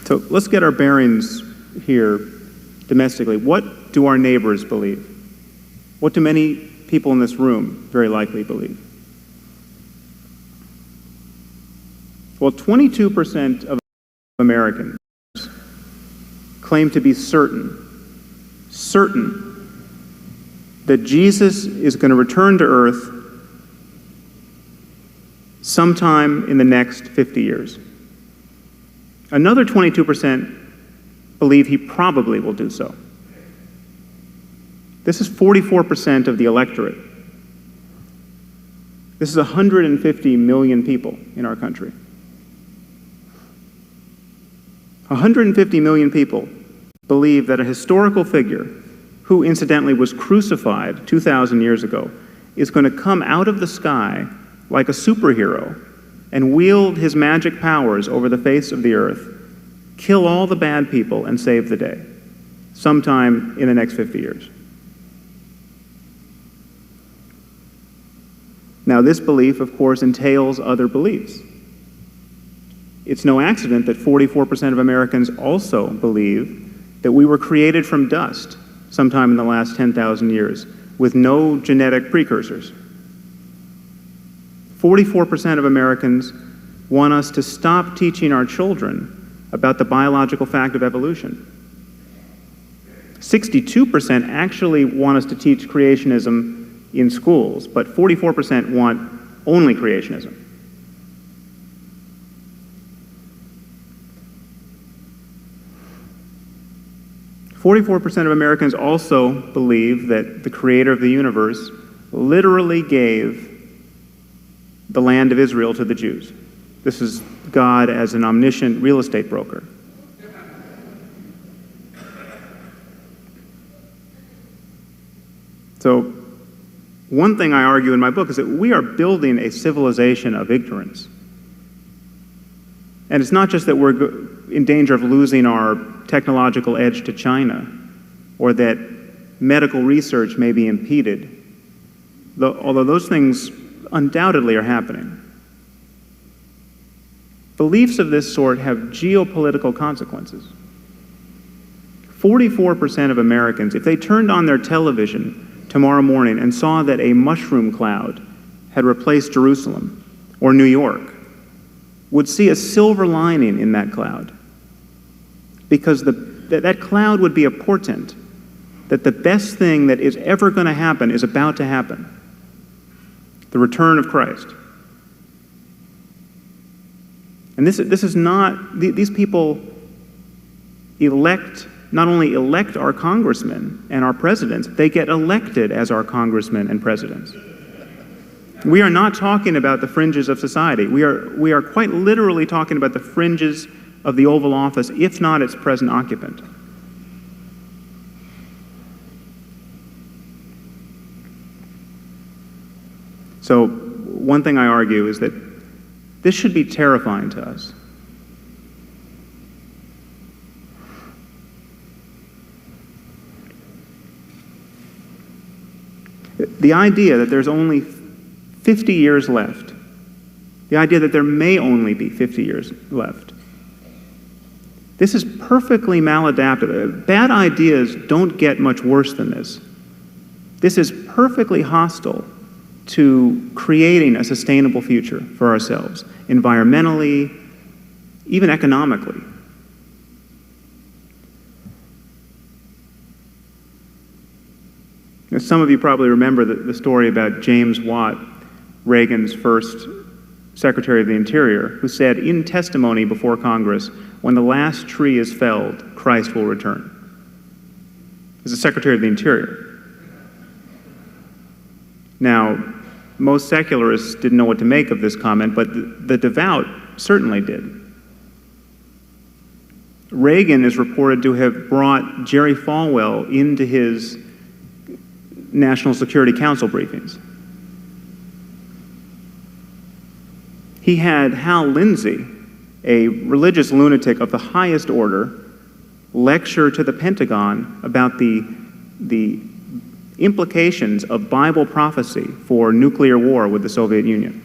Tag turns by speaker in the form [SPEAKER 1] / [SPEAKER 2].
[SPEAKER 1] So let's get our bearings here domestically. What do our neighbors believe? What do many people in this room very likely believe? Well, 22% of Americans claim to be certain that Jesus is going to return to earth sometime in the next 50 years. Another 22% believe he probably will do so. This is 44% of the electorate. This is 150 million people in our country. 150 million people believe that a historical figure, who incidentally was crucified 2,000 years ago, is going to come out of the sky like a superhero and wield his magic powers over the face of the earth, kill all the bad people, and save the day sometime in the next 50 years. Now, this belief, of course, entails other beliefs. It's no accident that 44% of Americans also believe that we were created from dust sometime in the last 10,000 years with no genetic precursors. 44% of Americans want us to stop teaching our children about the biological fact of evolution. 62% actually want us to teach creationism in schools, but 44% want only creationism. "44% of Americans also believe that the creator of the universe literally gave the land of Israel to the Jews. This is God as an omniscient real estate broker. So, one thing I argue in my book is that we are building a civilization of ignorance. And it's not just that we're in danger of losing our technological edge to China, or that medical research may be impeded, although those things undoubtedly are happening. Beliefs of this sort have geopolitical consequences. 44% of Americans, if they turned on their television tomorrow morning and saw that a mushroom cloud had replaced Jerusalem or New York, would see a silver lining in that cloud, because that cloud would be a portent that the best thing that is ever going to happen is about to happen: the return of Christ. And this is not, these people not only elect our congressmen and our presidents, they get elected as our congressmen and presidents. We are not talking about the fringes of society. We are quite literally talking about the fringes of the Oval Office, if not its present occupant. So, one thing I argue is that this should be terrifying to us. The idea that there's only 50 years left, the idea that there may only be 50 years left, this is perfectly maladaptive. Bad ideas don't get much worse than this. This is perfectly hostile to creating a sustainable future for ourselves, environmentally, even economically. Now, some of you probably remember the story about James Watt, Reagan's first Secretary of the Interior, who said in testimony before Congress, "When the last tree is felled, Christ will return." As the Secretary of the Interior. Now, most secularists didn't know what to make of this comment, but the devout certainly did. Reagan is reported to have brought Jerry Falwell into his National Security Council briefings. He had Hal Lindsey, a religious lunatic of the highest order, lecture to the Pentagon about the implications of Bible prophecy for nuclear war with the Soviet Union.